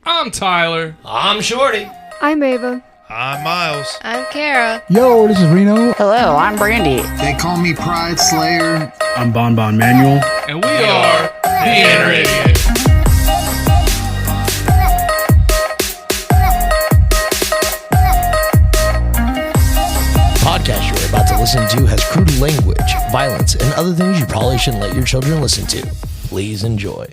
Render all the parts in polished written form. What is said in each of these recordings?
I'm Tyler. I'm Shorty. I'm Ava. I'm Miles. I'm Kara. Yo, this is Reno. Hello, I'm Brandy. They call me Pride Slayer. I'm Bon Manuel. And we are the Inner Idiot. Podcast you're about to listen to has crude language, violence, and other things you probably shouldn't let your children listen to. Please enjoy.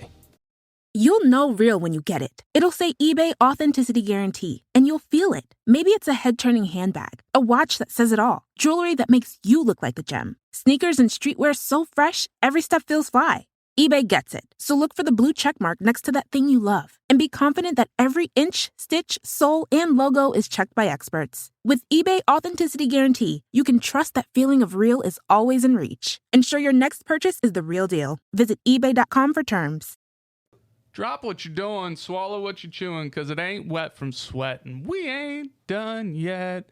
You'll know real when you get it. It'll say eBay Authenticity Guarantee, and you'll feel it. Maybe it's a head-turning handbag, a watch that says it all, jewelry that makes you look like a gem, sneakers and streetwear so fresh, every step feels fly. eBay gets it. So look for the blue check mark next to that thing you love, and be confident that every inch, stitch, sole, and logo is checked by experts. With eBay Authenticity Guarantee, you can trust that feeling of real is always in reach. Ensure your next purchase is the real deal. Visit ebay.com for terms. Drop what you're doing, swallow what you're chewing, because it ain't wet from sweat, and we ain't done yet.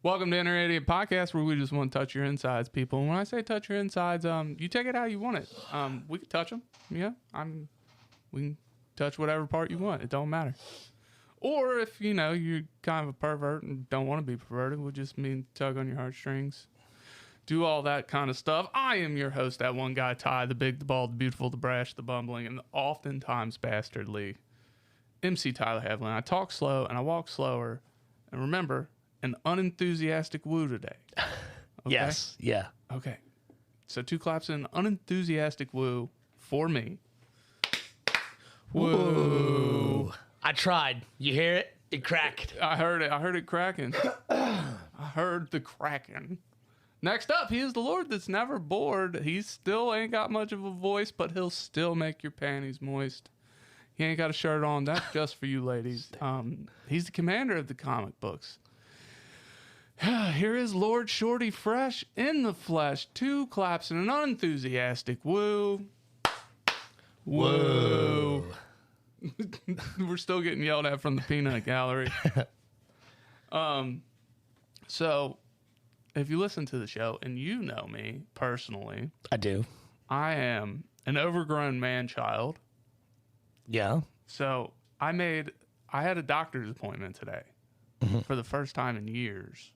Welcome to Inner Idiot Podcast, where we just want to touch your insides, people. And when I say touch your insides, you take it how you want it. We can touch them, yeah. We can touch whatever part you want. It don't matter. Or if, you know, you're kind of a pervert and don't want to be perverted, we'll just mean tug on your heartstrings. Do all that kind of stuff. I am your host, that one guy, Ty, the big, the bald, the beautiful, the brash, the bumbling, and the oftentimes bastardly MC Tyler Havlin. I talk slow and I walk slower. And remember, an unenthusiastic woo today. Okay? Yes, yeah. Okay. So 2 claps and an unenthusiastic woo for me. Woo. I tried. You hear it? It cracked. I heard it. I heard it cracking. I heard the cracking. Next up, he is the Lord that's never bored. He still ain't got much of a voice, but he'll still make your panties moist. He ain't got a shirt on. That's just for you ladies. He's the commander of the comic books. Here is Lord Shorty fresh in the flesh. 2 claps and an unenthusiastic woo. Woo. We're still getting yelled at from the peanut gallery. So... if you listen to the show and you know me personally, I do. I am an overgrown man-child. Yeah. So I had a doctor's appointment today for the first time in years.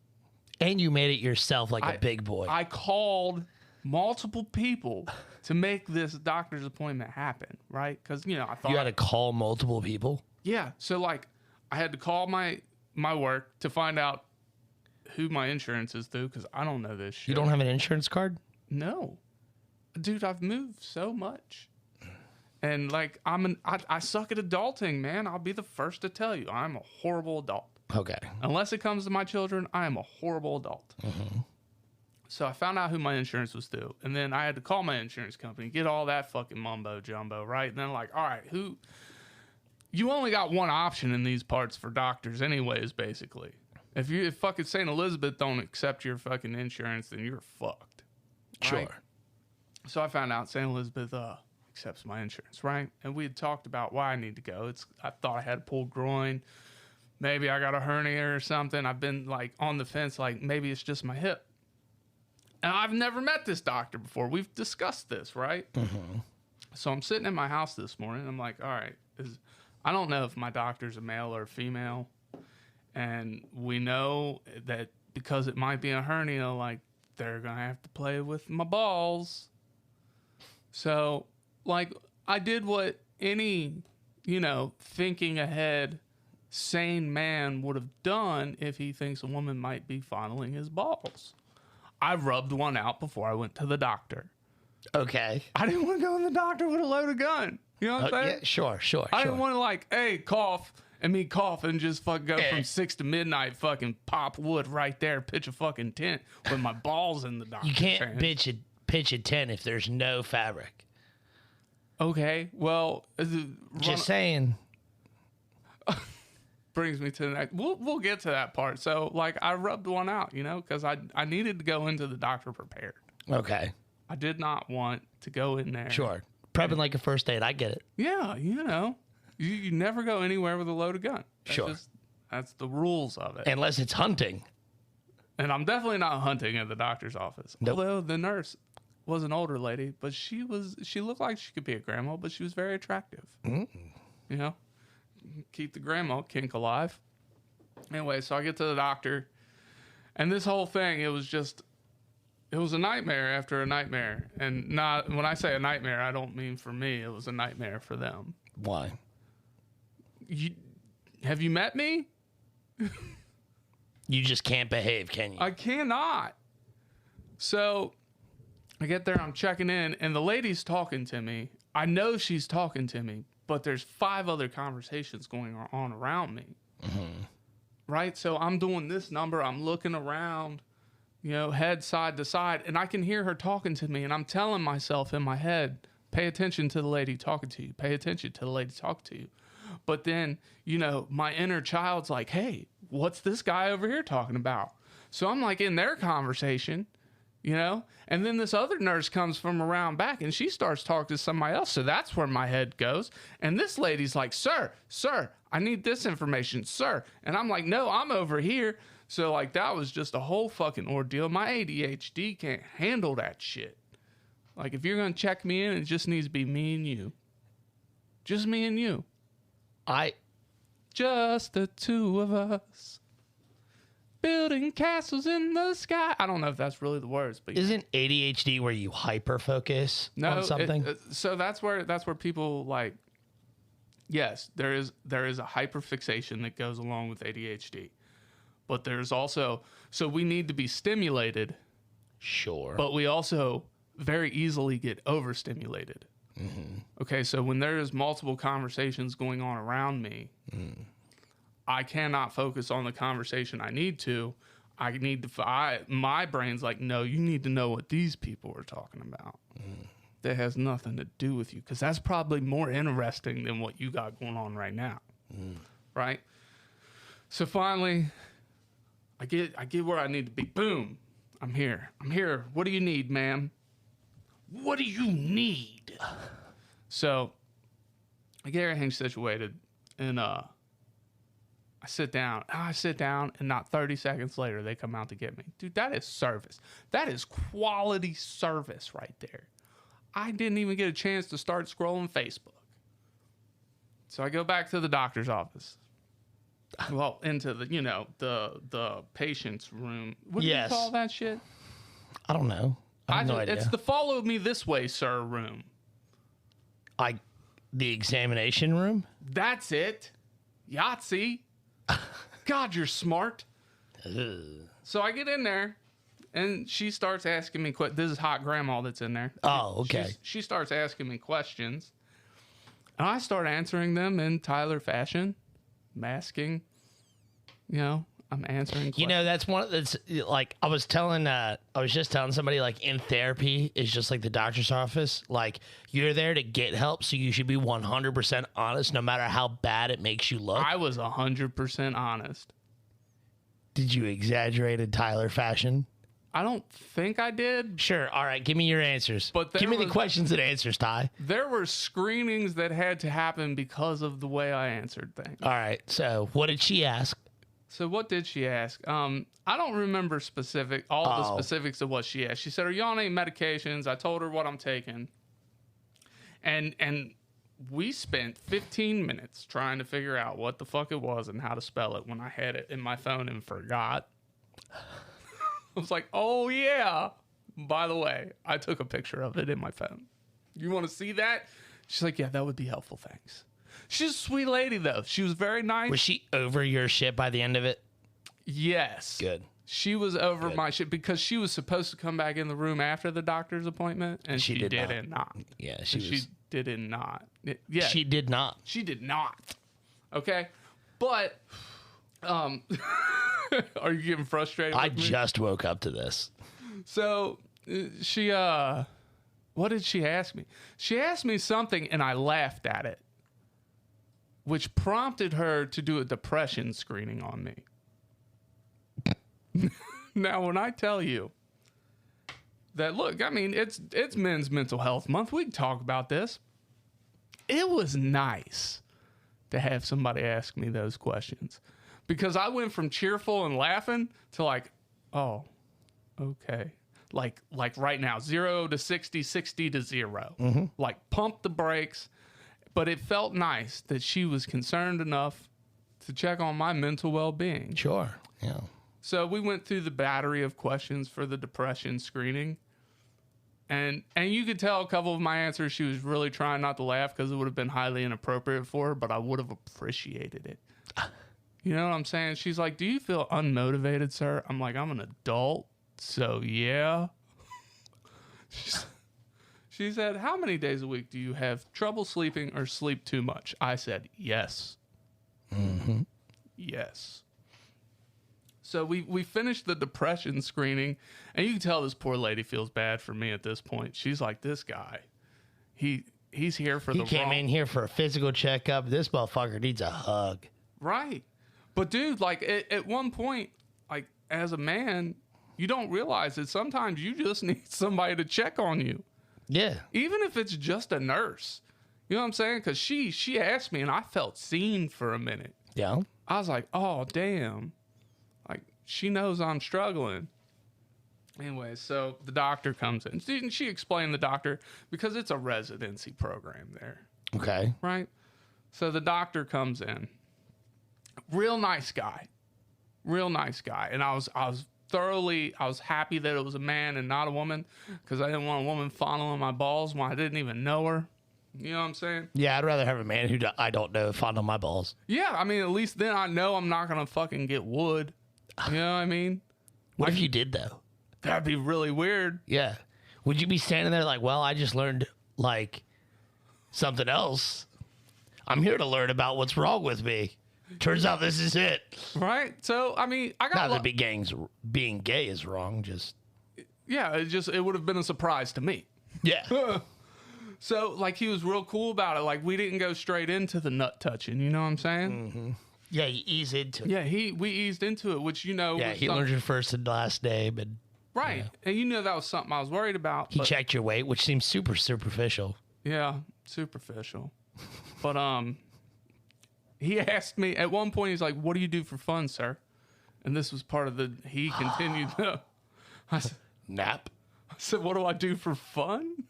And you made it yourself like a big boy. I called multiple people to make this doctor's appointment happen, right? Because, you know, I thought... You had to call multiple people? Yeah. So, like, I had to call my work to find out who my insurance is through, because I don't know this shit. You don't have an insurance card? No. Dude, I've moved so much. And like I suck at adulting, man. I'll be the first to tell you. I'm a horrible adult. Okay. Unless it comes to my children, I am a horrible adult. Mm-hmm. So I found out who my insurance was through. And then I had to call my insurance company, get all that fucking mumbo jumbo, right? And then like, all right, you only got one option in these parts for doctors anyways, basically. If fucking St. Elizabeth don't accept your fucking insurance, then you're fucked. Right? Sure. So I found out St. Elizabeth accepts my insurance, right? And we had talked about why I need to go. I thought I had a pulled groin. Maybe I got a hernia or something. I've been like on the fence, like maybe it's just my hip. And I've never met this doctor before. We've discussed this, right? Mm-hmm. So I'm sitting in my house this morning. I'm like, all right, I don't know if my doctor's a male or a female. And we know that because it might be a hernia, like, they're going to have to play with my balls. So, like, I did what any, you know, thinking ahead, sane man would have done if he thinks a woman might be fondling his balls. I rubbed one out before I went to the doctor. Okay. I didn't want to go to the doctor with a loaded gun. You know what I'm saying? Yeah, sure. I didn't want to, like, hey, cough. And me cough and just fucking go from 6 to midnight, fucking pop wood right there, pitch a fucking tent with my balls in the doctor's You can't hands. pitch a tent if there's no fabric. Okay, well, Just saying. brings me to the next. We'll get to that part. So, like, I rubbed one out, you know, because I needed to go into the doctor prepared. Okay. I did not want to go in there. Sure. Prepping like a first date. I get it. Yeah, you know. You never go anywhere with a loaded gun. Sure. That's the rules of it. Unless it's hunting. And I'm definitely not hunting at the doctor's office. Nope. Although the nurse was an older lady, but she looked like she could be a grandma, but she was very attractive. Mm. You know? keep the grandma kink alive. Anyway, so I get to the doctor, and this whole thing, it was a nightmare after a nightmare. And not when I say a nightmare, I don't mean for me. It was a nightmare for them. Why? Have you met me? You just can't behave, can you? I cannot. So I get there, I'm checking in, and the lady's talking to me. I know she's talking to me, but there's 5 other conversations going on around me. Right? So I'm doing this number, I'm looking around, head side to side, and I can hear her talking to me, and I'm telling myself in my head, pay attention to the lady talking to you. Pay attention to the lady talking to you. But then, my inner child's like, hey, what's this guy over here talking about? So I'm like in their conversation, and then this other nurse comes from around back and she starts talking to somebody else. So that's where my head goes. And this lady's like, sir, I need this information, sir. And I'm like, no, I'm over here. So like, that was just a whole fucking ordeal. My ADHD can't handle that shit. Like, if you're going to check me in, it just needs to be me and you. Just me and you. Just the two of us. Building castles in the sky. I don't know if that's really the words, but isn't ADHD where you hyper focus on something? So that's where people like. Yes, there is a hyperfixation that goes along with ADHD, but there's also we need to be stimulated. Sure. But we also very easily get overstimulated. Okay, so when there's multiple conversations going on around me. I cannot focus on the conversation I need to. My brain's like, no, you need to know what these people are talking about. That has nothing to do with you, because that's probably more interesting than what you got going on right now. Right? So finally, I get where I need to be. Boom. I'm here. What do you need, ma'am? What do you need? So I get everything situated, and I sit down, and not 30 seconds later, they come out to get me. Dude, that is service. That is quality service right there. I didn't even get a chance to start scrolling Facebook. So I go back to the doctor's office. Well, into the patient's room. What do you call that shit? I don't know. I have no idea. It's the follow me this way, sir room. The examination room? That's it. Yahtzee. God, you're smart. So I get in there, and she starts asking me questions. This is hot grandma that's in there. Oh, okay. She starts asking me questions, and I start answering them in Tyler fashion, masking. I'm answering questions. That's one of that's like I was just telling somebody, like, in therapy is just like the doctor's office. Like, you're there to get help, so you should be 100% honest no matter how bad it makes you look. I was 100% honest. Did you exaggerate in Tyler fashion? I don't think I did. Sure. All right. Give me your answers. But give me the questions and answers, Ty. There were screenings that had to happen because of the way I answered things. All right. So what did she ask? So what did she ask? I don't remember all the specifics of what she asked. She said, are you on any medications? I told her what I'm taking. And we spent 15 minutes trying to figure out what the fuck it was and how to spell it when I had it in my phone and forgot. I was like, oh, yeah. By the way, I took a picture of it in my phone. You want to see that? She's like, yeah, that would be helpful. Thanks. She's a sweet lady, though. She was very nice. Was she over your shit by the end of it? Yes. Good. She was over my shit because she was supposed to come back in the room after the doctor's appointment, and she did not. Yeah, she did not. Yeah, she did not. She did not. Okay, but are you getting frustrated? I just woke up to this. So she what did she ask me? She asked me something, and I laughed at it, which prompted her to do a depression screening on me. Now, when I tell you that, look, I mean, it's Men's Mental Health Month. We can talk about this. It was nice to have somebody ask me those questions, because I went from cheerful and laughing to like, oh, okay. Like right now, 0 to 60, 60 to 0. Mm-hmm. Like, pump the brakes. But it felt nice that she was concerned enough to check on my mental well-being. Sure. Yeah. So we went through the battery of questions for the depression screening. And you could tell a couple of my answers, she was really trying not to laugh because it would have been highly inappropriate for her, but I would have appreciated it. You know what I'm saying? She's like, do you feel unmotivated, sir? I'm like, I'm an adult, so yeah. She said, how many days a week do you have trouble sleeping or sleep too much? I said, yes. Mm-hmm. Yes. So we finished the depression screening, and you can tell this poor lady feels bad for me at this point. She's like, this guy, he's here for He the came wrong... in here for a physical checkup. This motherfucker needs a hug. Right. But dude, like at one point, like as a man, you don't realize that sometimes you just need somebody to check on you. Yeah. Even if it's just a nurse. You know what I'm saying? Because she asked me, and I felt seen for a minute. Yeah. I was like, oh, damn. Like, she knows I'm struggling. Anyway, so the doctor comes in. She explained the doctor, because it's a residency program there. Okay. Right? So the doctor comes in. Real nice guy. Real nice guy. And I was happy that it was a man and not a woman, because I didn't want a woman fondling my balls when I didn't even know her. You know what I'm saying? Yeah, I'd rather have a man who I don't know fondle my balls. Yeah, I mean, at least then I know I'm not going to fucking get wood. You know what I mean? What if you did, though? That'd be really weird. Yeah. Would you be standing there like, well, I just learned, like, something else. I'm here to learn about what's wrong with me. Turns out this is it. Right? So, I mean, I got... Not that being gay is wrong, just... Yeah, it would have been a surprise to me. Yeah. So, like, he was real cool about it. Like, we didn't go straight into the nut touching. You know what I'm saying? Mm-hmm. Yeah, you ease into it. Yeah, we eased into it, which, you know... Yeah, he learned your first and last name. And, right. Yeah. And you know that was something I was worried about. He checked your weight, which seems super superficial. Yeah, superficial. But, he asked me, at one point, he's like, what do you do for fun, sir? And this was part of he continued. I said, nap. I said, what do I do for fun?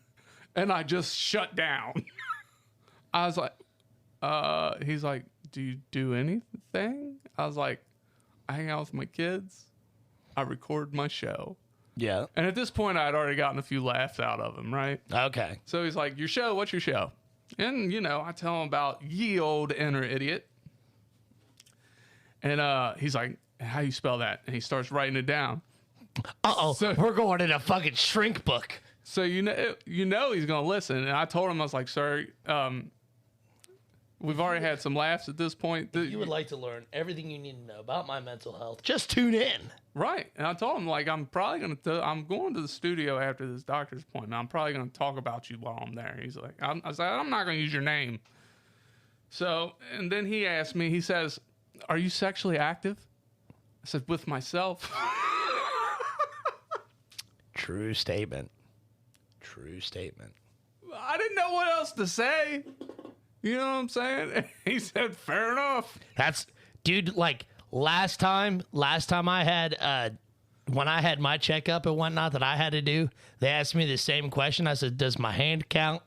And I just shut down. I was like, he's like, do you do anything? I was like, I hang out with my kids. I record my show. Yeah. And at this point, I had already gotten a few laughs out of him, right? Okay. So he's like, your show, what's your show? And, you know, I tell him about ye old inner idiot. And he's like, how you spell that? And he starts writing it down. Uh-oh, So- we're going in a fucking shrink book. So you know he's gonna listen, and I told him, I was like, "Sir, we've already had some laughs at this point. If you would like to learn everything you need to know about my mental health, just tune in." Right? And I told him, like, I'm going to the studio after this doctor's appointment. I'm probably gonna talk about you while I'm there. He's like, I said, I'm not gonna use your name. So, and then he asked me, he says, "Are you sexually active?" I said, "With myself." True statement. True statement. I didn't know what else to say. You know what I'm saying? He said, fair enough. That's, dude, like last time I had, when I had my checkup and whatnot that I had to do, they asked me the same question. I said, does my hand count?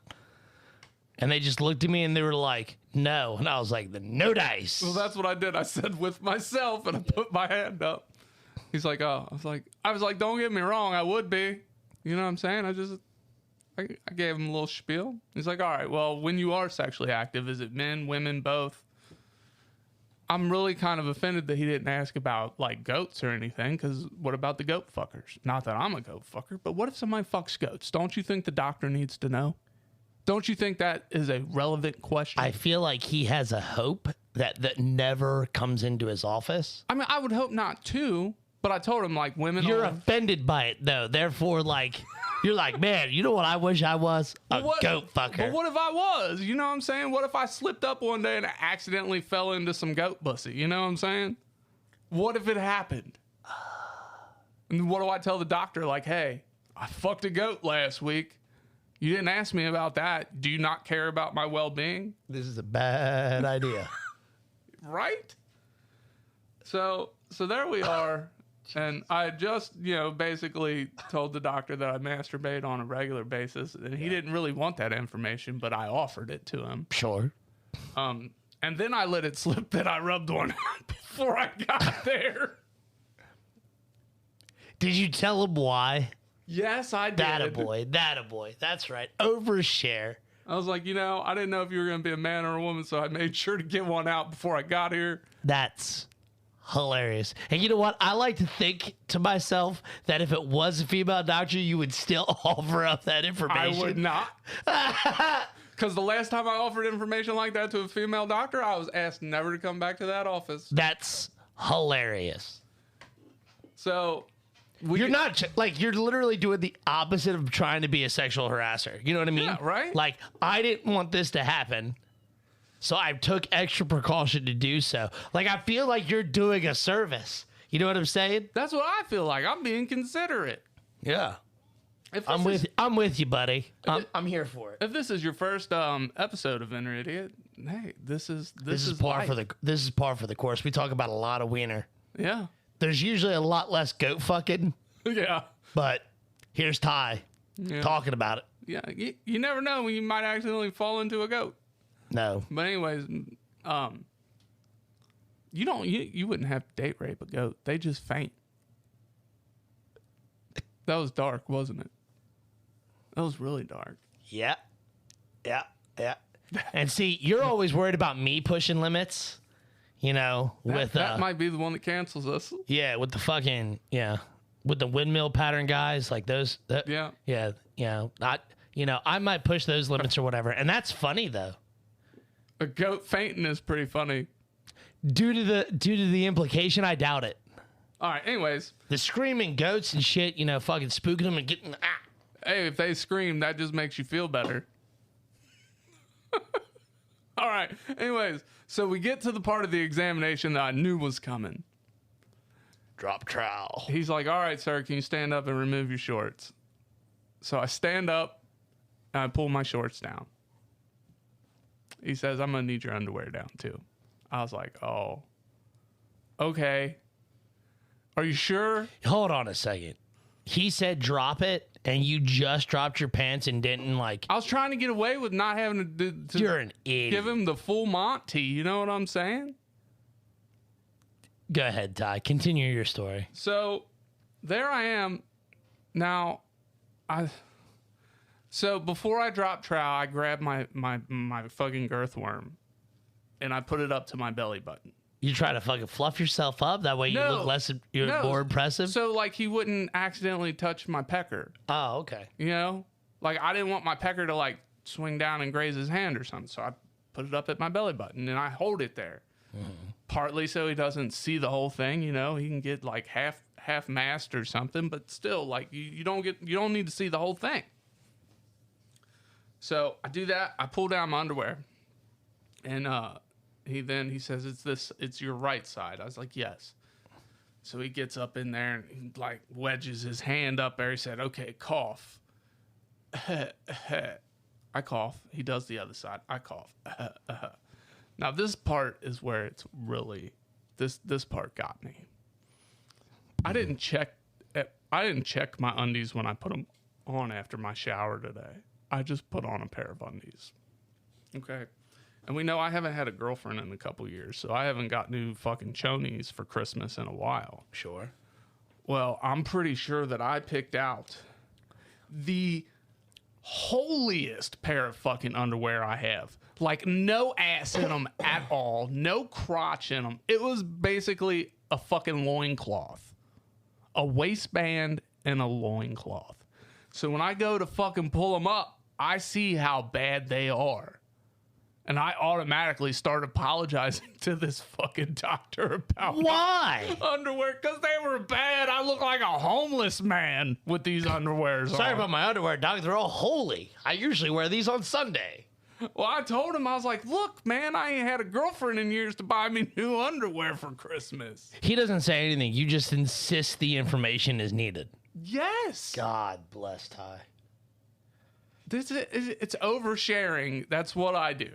And they just looked at me and they were like, no. And I was like, no dice. Well, that's what I did. I said, with myself, and I put my hand up. He's like, oh. I was like, don't get me wrong, I would be. You know what I'm saying? I gave him a little spiel. He's like, all right, well, when you are sexually active, is it men, women, both? I'm really kind of offended that he didn't ask about, like, goats or anything, because what about the goat fuckers? Not that I'm a goat fucker, but what if somebody fucks goats? Don't you think the doctor needs to know? Don't you think that is a relevant question? I feel like he has a hope that never comes into his office. I mean, I would hope not, too, but I told him, like, women... You're offended by it, though. Therefore, like... You're like, man, you know what I wish I was? A goat fucker. But what if I was? You know what I'm saying? What if I slipped up one day and I accidentally fell into some goat pussy? You know what I'm saying? What if it happened? And what do I tell the doctor? Like, hey, I fucked a goat last week. You didn't ask me about that. Do you not care about my well-being? This is a bad idea. Right? So there we are. And I just, basically told the doctor that I masturbate on a regular basis, and he didn't really want that information, but I offered it to him. Sure. And then I let it slip that I rubbed one out before I got there. Did you tell him why? Yes, I did. That-a-boy. That's right. Overshare. I was like, I didn't know if you were going to be a man or a woman, so I made sure to get one out before I got here. That's hilarious. And you know what? I like to think to myself that if it was a female doctor, you would still offer up that information. I would not. Because the last time I offered information like that to a female doctor, I was asked never to come back to that office. That's hilarious. So... you're literally doing the opposite of trying to be a sexual harasser. You know what I mean? Yeah, right? Like, I didn't want this to happen, so I took extra precaution to do so. Like, I feel like you're doing a service. You know what I'm saying? That's what I feel like. I'm being considerate. Yeah. I'm with you, buddy. I'm here for it. If this is your first episode of Inner Idiot, hey, this is par for the course. We talk about a lot of wiener. Yeah. There's usually a lot less goat fucking. Yeah. But here's Ty talking about it. Yeah. You never know when you might accidentally fall into a goat. No. But anyways, you wouldn't have to date rape a goat. They just faint. That was dark, wasn't it? That was really dark. Yeah. And see, you're always worried about me pushing limits, that might be the one that cancels us. Yeah, with the fucking, with the windmill pattern guys, like those. I might push those limits or whatever. And that's funny, though. A goat fainting is pretty funny. Due to the implication, I doubt it. All right, anyways. The screaming goats and shit, fucking spooking them and getting, Hey, if they scream, that just makes you feel better. All right, anyways. So we get to the part of the examination that I knew was coming. Drop trowel. He's like, all right, sir, can you stand up and remove your shorts? So I stand up and I pull my shorts down. He says, I'm going to need your underwear down too. I was like, oh, okay. Are you sure? Hold on a second. He said drop it, and you just dropped your pants and didn't I was trying to get away with not having to You're an idiot. Give him the full Monty. You know what I'm saying? Go ahead, Ty. Continue your story. So there I am. Now, so before I dropped trowel, I grabbed my fucking girth worm, and I put it up to my belly button. You try to fucking fluff yourself up? That way you look less, more impressive? So, he wouldn't accidentally touch my pecker. Oh, okay. I didn't want my pecker to, swing down and graze his hand or something. So I put it up at my belly button, and I hold it there. Mm-hmm. Partly so he doesn't see the whole thing, He can get, half mast or something. But still, you don't need to see the whole thing. So I do that. I pull down my underwear. And, he says, it's your right side. I was like, yes. So he gets up in there and he wedges his hand up there. He said, okay, cough. I cough. He does the other side. I cough. Now this part is where it's really, this part got me. I didn't check my undies when I put them on after my shower today. I just put on a pair of undies. Okay. And we know I haven't had a girlfriend in a couple years, so I haven't got new fucking chonies for Christmas in a while. Sure. Well, I'm pretty sure that I picked out the holiest pair of fucking underwear I have. No ass in them at all. No crotch in them. It was basically a fucking loincloth. A waistband and a loincloth. So when I go to fucking pull them up, I see how bad they are. And I automatically start apologizing to this fucking doctor about why underwear, because they were bad. I look like a homeless man with these underwears. Sorry about my underwear, doc. They're all holy. I usually wear these on Sunday. Well, I told him, I was like, look, man, I ain't had a girlfriend in years to buy me new underwear for Christmas. He doesn't say anything. You just insist the information is needed. Yes. God bless Ty. It's oversharing. That's what I do.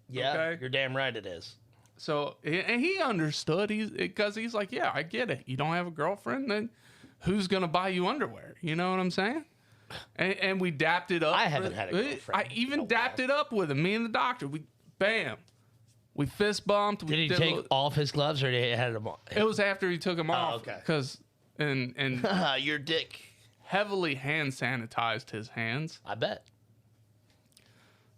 Yeah, okay? You're damn right it is. So, and he understood. He's like, yeah, I get it. You don't have a girlfriend, then who's gonna buy you underwear? You know what I'm saying? And we dapped it up. I haven't had a girlfriend. I even dapped it up with him. Me and the doctor. We fist bumped. Did he take off his gloves or did he had them on? It was after he took them off. Okay. Because and your dick heavily hand sanitized his hands. I bet.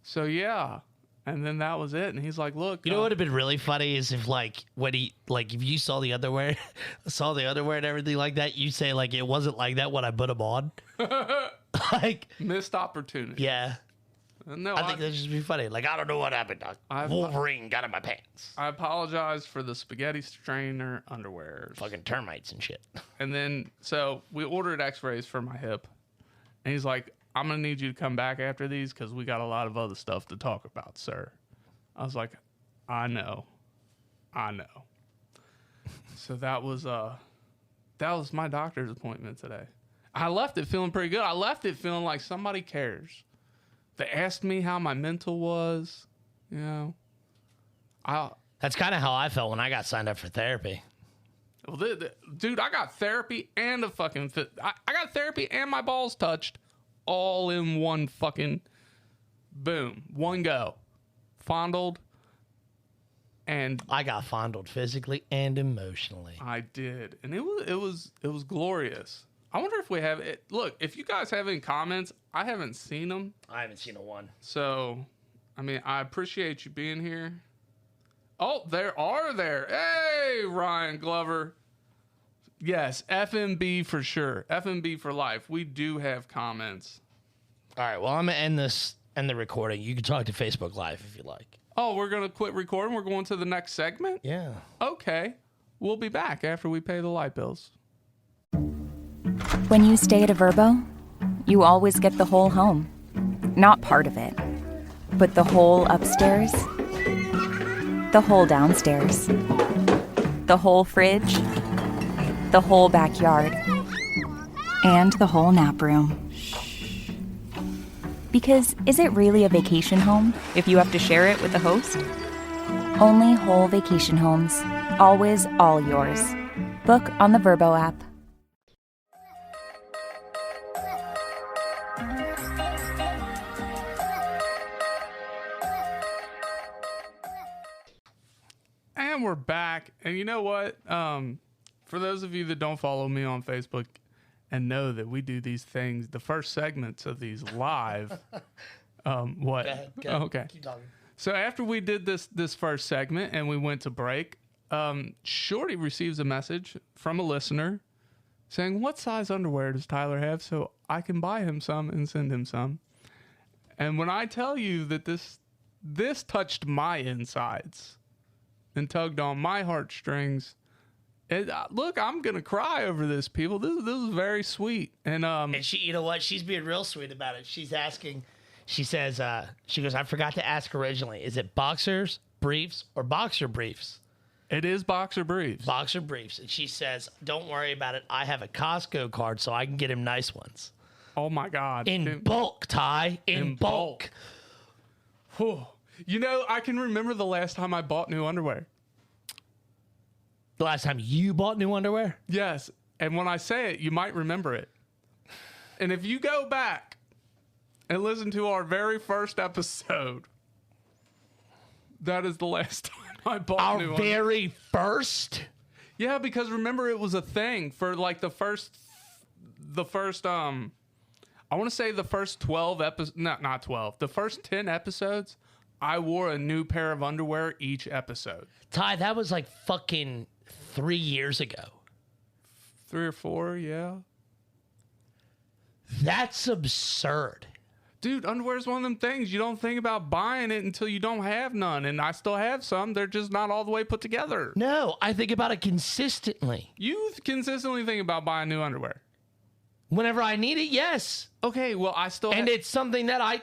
So yeah, and then that was it. And he's like, "Look, you know what would have been really funny is if if you saw the underwear, and everything like that, you say like it wasn't like that when I put them on." Like missed opportunity. Yeah. No, I think that'd just be funny. Like, I don't know what happened, Doc. Wolverine got in my pants. I apologize for the spaghetti strainer underwear. Fucking termites and shit. And then, so we ordered x-rays for my hip. And he's like, I'm going to need you to come back after these because we got a lot of other stuff to talk about, sir. I was like, I know. So that was my doctor's appointment today. I left it feeling pretty good. I left it feeling like somebody cares. They asked me how my mental was, you know. That's kind of how I felt when I got signed up for therapy. Well, dude, I got therapy and I got therapy and my balls touched all in one fucking boom, one go. Fondled, and I got fondled physically and emotionally. I did, and it was glorious. I wonder if we have it. Look, if you guys have any comments, I haven't seen them. I haven't seen a one. So, I mean, I appreciate you being here. Oh, there. Hey, Ryan Glover. Yes, FMB for sure. FMB for life. We do have comments. All right, well, I'm going to end the recording. You can talk to Facebook Live if you like. Oh, we're going to quit recording? We're going to the next segment? Yeah. Okay. We'll be back after we pay the light bills. When you stay at a Verbo, you always get the whole home. Not part of it, but the whole upstairs, the whole downstairs, the whole fridge, the whole backyard, and the whole nap room. Because is it really a vacation home if you have to share it with the host? Only whole vacation homes. Always all yours. Book on the Verbo app. And we're back. And you know what? For those of you that don't follow me on Facebook and know that we do these things, the first segments of these live. What? Go ahead. Okay. Keep talking. So after we did this first segment and we went to break, Shorty receives a message from a listener saying, "What size underwear does Tyler have so I can buy him some and send him some?" And when I tell you that this touched my insides and tugged on my heartstrings, look, I'm gonna cry over this, people. This is very sweet. And she, you know what? She's being real sweet about it. She's asking. She says, she goes, I forgot to ask originally. Is it boxers, briefs, or boxer briefs? It is boxer briefs. Boxer briefs. And she says, don't worry about it. I have a Costco card so I can get him nice ones. Oh my God. In bulk, Ty. In bulk. Whew. You know, I can remember the last time I bought new underwear. The last time you bought new underwear? Yes. And when I say it, you might remember it. And if you go back and listen to our very first episode, that is the last time I bought new underwear. Our very first? Yeah, because remember it was a thing for like the first I want to say the first 12 episodes, not 12, the first 10 episodes, I wore a new pair of underwear each episode. Ty, that was like fucking 3 years ago. 3 or 4, yeah. That's absurd. Dude, underwear is one of them things. You don't think about buying it until you don't have none. And I still have some. They're just not all the way put together. No, I think about it consistently. You consistently think about buying new underwear. Whenever I need it, yes. Okay, well, I still And it's something that I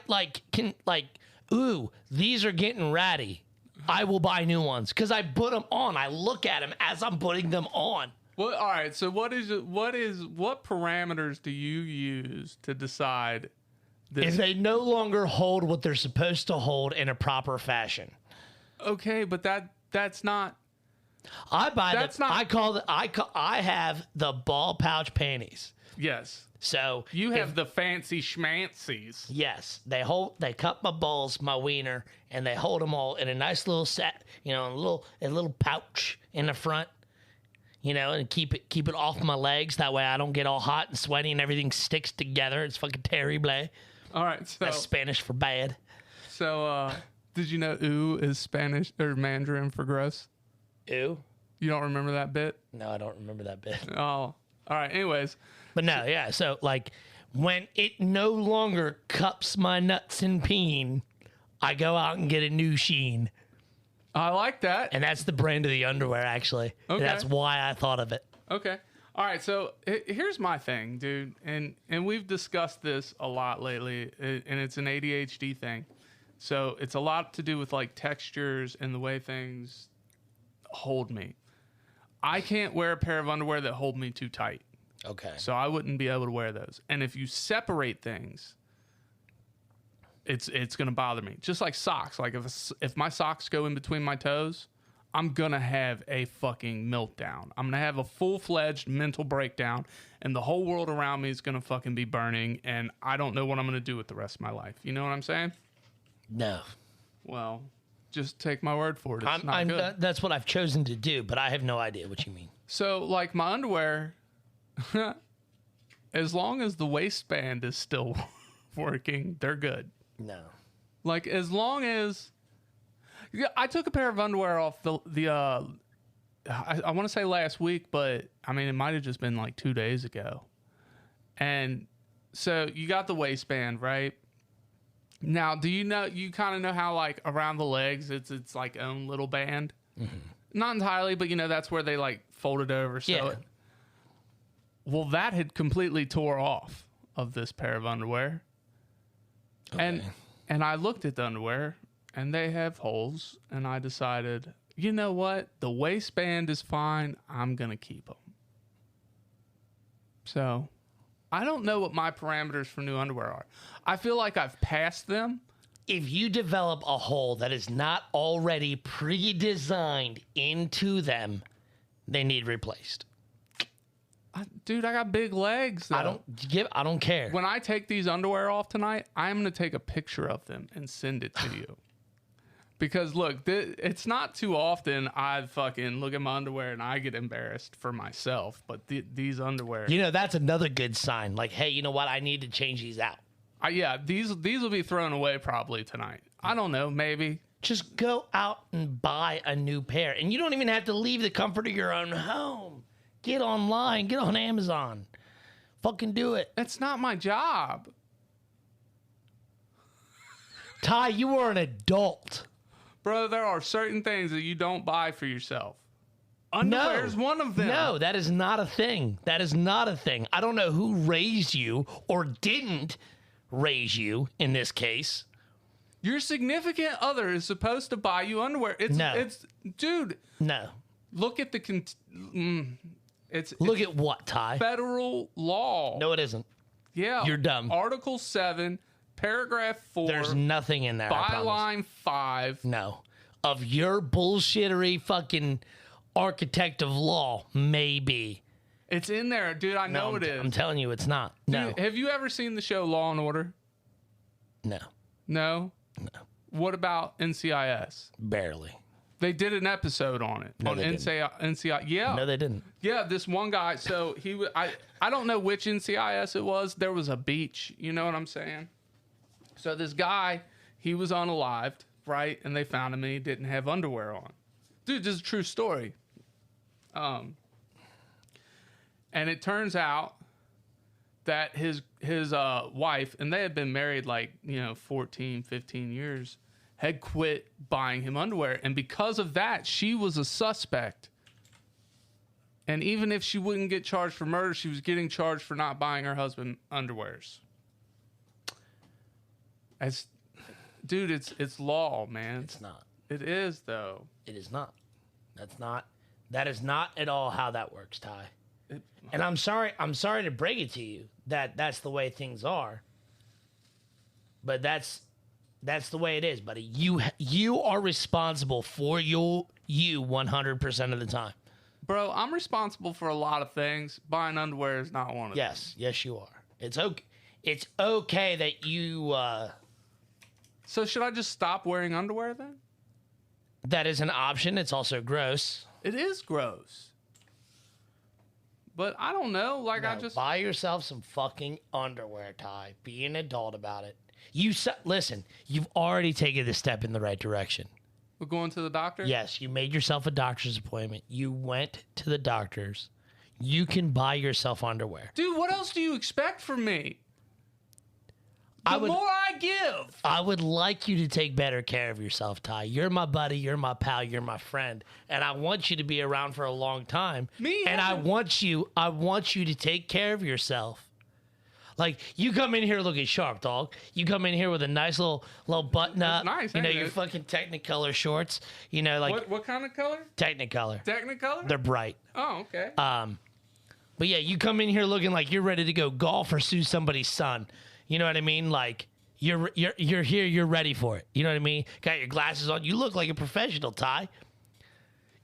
ooh, these are getting ratty. I will buy new ones because I put them on. I look at them as I'm putting them on. Well, all right. So what parameters do you use to decide this? If they no longer hold what they're supposed to hold in a proper fashion. Okay, but that's not. I buy That's the. not- I have the ball pouch panties. Yes. So You have the fancy schmancies. yes, they cut my balls, my wiener, and they hold them all in a nice little set, a little pouch in the front, and keep it off my legs. That way I don't get all hot and sweaty and everything sticks together. It's fucking terrible. All right. So, That's Spanish for bad. Did you know "ooh" is Spanish or Mandarin for gross? Ew. You don't remember that bit? No, I don't remember that bit. Oh, all right. Anyways, But no, yeah. So like, when it no longer cups my nuts and peen, I go out and get a new sheen. I like that. And that's the brand of the underwear, actually. Okay. That's why I thought of it. Okay. All right. So here's my thing, dude. And we've discussed this a lot lately, and it's an ADHD thing. So it's a lot to do with like textures and the way things hold me. I can't wear a pair of underwear that hold me too tight. Okay. So I wouldn't be able to wear those. And if you separate things, it's going to bother me. Just like socks. Like if my socks go in between my toes, I'm going to have a fucking meltdown. I'm going to have a full-fledged mental breakdown, and the whole world around me is going to fucking be burning, and I don't know what I'm going to do with the rest of my life. You know what I'm saying? No. Well, just take my word for it. It's not good. That's what I've chosen to do, but I have no idea what you mean. So, like my underwear, as long as the waistband is still working, they're good. No. Like as long as I took a pair of underwear off I want to say last week, but I mean it might have just been like 2 days ago. And so you got the waistband, right? Now, do you kind of know how like around the legs it's like own little band? Mm-hmm. Not entirely, but that's where they like fold it over. So Yeah. Well, that had completely tore off of this pair of underwear. Okay. And I looked at the underwear and they have holes, and I decided, you know what? The waistband is fine. I'm going to keep them. So I don't know what my parameters for new underwear are. I feel like I've passed them. If you develop a hole that is not already pre-designed into them, they need replaced. Dude, I got big legs, though. I don't care. When I take these underwear off tonight, I'm going to take a picture of them and send it to you. Because, look, it's not too often I fucking look at my underwear and I get embarrassed for myself. But these underwear... That's another good sign. Like, hey, you know what? I need to change these out. Yeah, these will be thrown away probably tonight. I don't know, maybe. Just go out and buy a new pair. And you don't even have to leave the comfort of your own home. Get online. Get on Amazon. Fucking do it. That's not my job. Ty, you are an adult. Bro, there are certain things that you don't buy for yourself. Underwear is one of them. No, that is not a thing. That is not a thing. I don't know who raised you or didn't raise you in this case. Your significant other is supposed to buy you underwear. Dude. No. Look at Look at what, Ty? Federal law. No, it isn't. Yeah. You're dumb. Article 7, paragraph 4. There's nothing in there. Byline 5. No. Of your bullshittery fucking architect of law, maybe. It's in there, dude. I know it is. I'm telling you, it's not. Dude, No. have you ever seen the show Law and Order? No. No? No. What about NCIS? Barely. They did an episode on it. No, on they NCIS. Yeah. No, they didn't. Yeah, this one guy. So I don't know which NCIS it was. There was a beach. You know what I'm saying? So this guy, he was unalived, right? And they found him and he didn't have underwear on. Dude, this is a true story. And it turns out that his wife, and they had been married 14, 15 years, had quit buying him underwear. And because of that, she was a suspect. And even if she wouldn't get charged for murder, she was getting charged for not buying her husband underwears. Dude, it's law, man. It's not. It is, though. It is not. That is not at all how that works, Ty. And I'm sorry to break it to you that that's the way things are. But that's That's the way it is, buddy. You are responsible for you 100% of the time. Bro, I'm responsible for a lot of things. Buying underwear is not one of them. Yes, you are. It's okay. It's okay that you. So should I just stop wearing underwear then? That is an option. It's also gross. It is gross. But I don't know. Like, No, I just. buy yourself some fucking underwear, Ty. Be an adult about it. Listen. You've already taken the step in the right direction. We're going to the doctor? Yes, you made yourself a doctor's appointment. You went to the doctor's. You can buy yourself underwear. Dude, what else do you expect from me? The more I give. I would like you to take better care of yourself, Ty. You're my buddy. You're my pal. You're my friend. And I want you to be around for a long time. And I want you to take care of yourself. Like, you come in here looking sharp, dog. You come in here with a nice little button up. Nice, you know, ain't your it? fucking Technicolor shorts. You know, like What kind of color? Technicolor. Technicolor? They're bright. Oh, okay. But yeah, you come in here looking like you're ready to go golf or sue somebody's son. You know what I mean? Like, you're here, you're ready for it. You know what I mean? Got your glasses on. You look like a professional, Ty.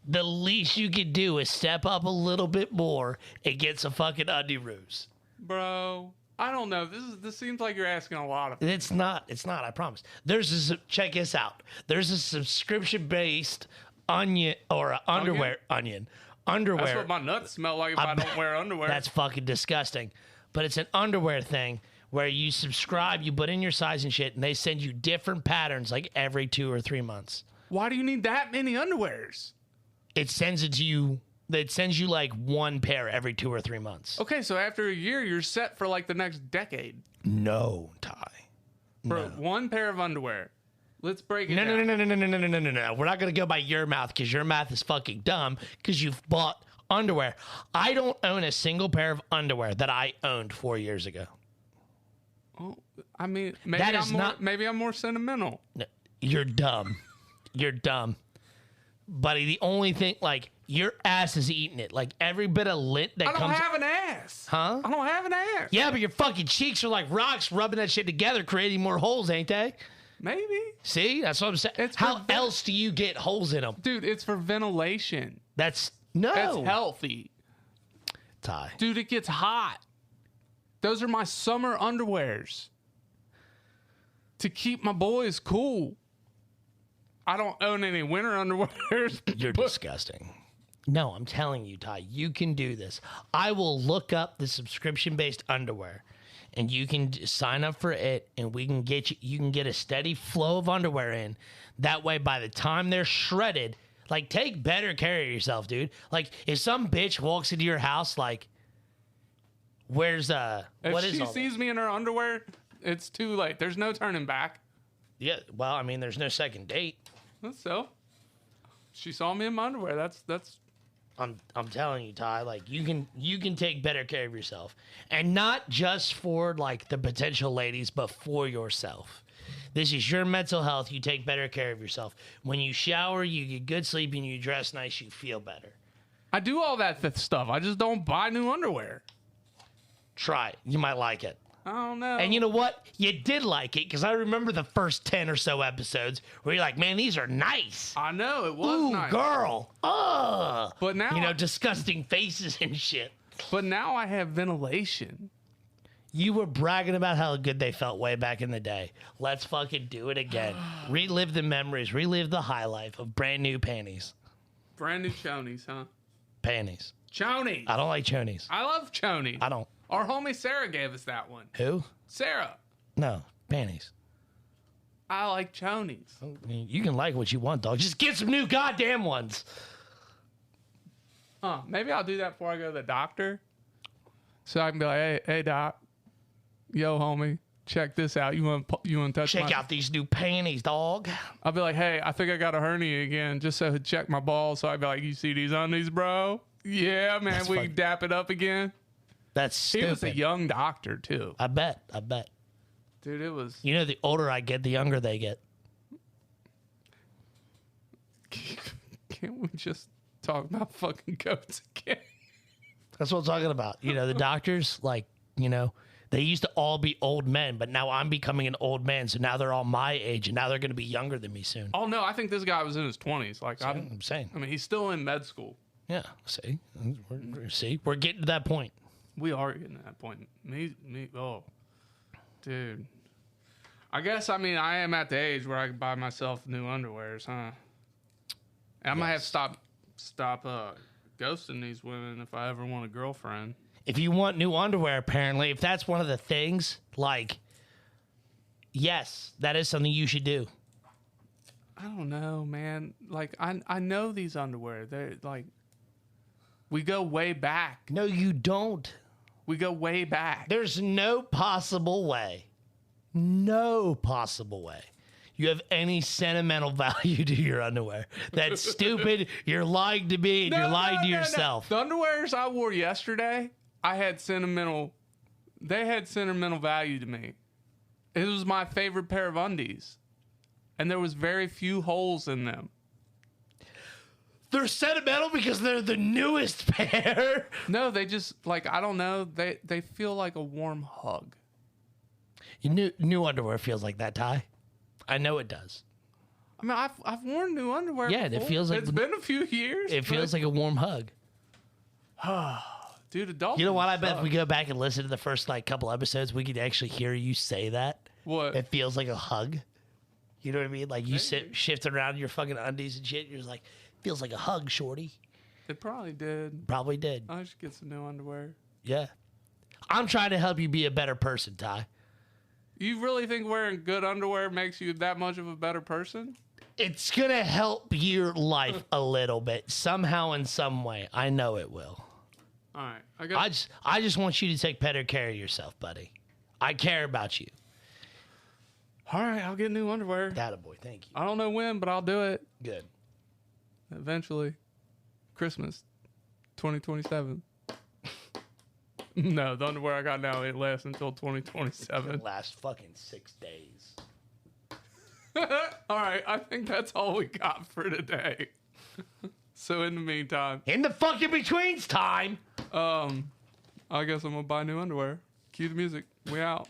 The least you can do is step up a little bit more and get some fucking undie-roos. Bro, I don't know. This seems like you're asking a lot of. It's not, I promise. Check this out. There's a subscription-based underwear. That's what my nuts smell like if I don't wear underwear. That's fucking disgusting. But it's an underwear thing where you subscribe, you put in your size and shit, and they send you different patterns like every 2 or 3 months. Why do you need that many underwears? It sends you like one pair every 2 or 3 months. Okay, so after a year, you're set for like the next decade. No, Ty. For one pair of underwear. Let's break it down. No. We're not going to go by your math because your math is fucking dumb because you've bought underwear. I don't own a single pair of underwear that I owned 4 years ago. Oh, I mean, maybe I'm more sentimental. No, you're dumb. You're dumb. Buddy, the only thing, like, your ass is eating it. Like, every bit of lint that comes... I don't have an ass. Huh? I don't have an ass. Yeah, but your fucking cheeks are like rocks rubbing that shit together, creating more holes, ain't they? Maybe. See? That's what I'm saying. How else do you get holes in them? Dude, it's for ventilation. That's healthy. Ty. Dude, it gets hot. Those are my summer underwears. To keep my boys cool. I don't own any winter underwears. You're disgusting. No, I'm telling you, Ty, you can do this. I will look up the subscription-based underwear, and you can sign up for it, and we can get you can get a steady flow of underwear in. That way, by the time they're shredded, like, take better care of yourself, dude. Like, if some bitch walks into your house, like, if she sees me in her underwear, it's too late. There's no turning back. Yeah, well, I mean, there's no second date. So, she saw me in my underwear. That's. I'm telling you, Ty. Like, you can take better care of yourself, and not just for like the potential ladies, but for yourself. This is your mental health. You take better care of yourself. When you shower, you get good sleep, and you dress nice. You feel better. I do all that stuff. I just don't buy new underwear. Try it. You might like it. I don't know. And you know what? You did like it because I remember the first 10 or so episodes where you're like, man, these are nice. I know. It was Ooh, nice. girl. Ugh. But now... disgusting faces and shit. But now I have ventilation. You were bragging about how good they felt way back in the day. Let's fucking do it again. Relive the memories. Relive the high life of brand new panties. Brand new chonies, huh? Panties. Chonies. I don't like chonies. I love chonies. I don't. Our homie Sarah gave us that one. Who? Sarah. No, panties. I like chonies. You can like what you want, dog. Just get some new goddamn ones. Maybe I'll do that before I go to the doctor. So I can be like, hey, doc. Yo, homie. Check this out. You want to touch Check out these new panties, dog. I'll be like, hey, I think I got a hernia again. Just so he'd check my balls. So I'd be like, you see these undies, bro? Yeah, man. That's we can dap it up again. That's stupid. He was a young doctor, too. I bet. Dude, it was... You know, the older I get, the younger they get. Can't we just talk about fucking goats again? That's what I'm talking about. You know, the doctors, like, you know, They used to all be old men, but now I'm becoming an old man, so now they're all my age, and now they're going to be younger than me soon. Oh no, I think this guy was in his 20s. Like I'm saying. I mean, he's still in med school. Yeah, we're getting to that point. We are getting to that point. Oh, dude. I guess, I mean, I am at the age where I can buy myself new underwears, huh? I might have to stop ghosting these women if I ever want a girlfriend. If you want new underwear, apparently, if that's one of the things, like, yes, that is something you should do. I don't know, man. Like, I know these underwear. They're like, we go way back. No, you don't. We go way back. There's no possible way. No possible way. You have any sentimental value to your underwear. That's stupid. You're lying to me and you're lying to yourself. The underwears I wore yesterday, they had sentimental value to me. It was my favorite pair of undies. And there was very few holes in them. They're sentimental because they're the newest pair. No, they just, like, I don't know. They feel like a warm hug. New underwear feels like that, Ty. I know it does. I mean, I've worn new underwear. Yeah, before. it feels like it's been a few years. It feels like a warm hug. Dude, adult. You know what? I bet if we go back and listen to the first like couple episodes, we could actually hear you say that. What? It feels like a hug. You know what I mean? Like you shifting around your fucking undies and shit. You're just like, feels like a hug, Shorty. It probably did. Probably did. I should get some new underwear. Yeah. I'm trying to help you be a better person, Ty. You really think wearing good underwear makes you that much of a better person? It's going to help your life a little bit. Somehow in some way. I know it will. All right. I just want you to take better care of yourself, buddy. I care about you. All right, I'll get new underwear. Attaboy, thank you. I don't know when, but I'll do it. Good. Eventually. Christmas 2027. No, the underwear I got now, it lasts until 2027. Last fucking 6 days. All right, I think that's all we got for today. So in the meantime, In the fucking betweens time. I guess I'm gonna buy new underwear. Cue the music. We out.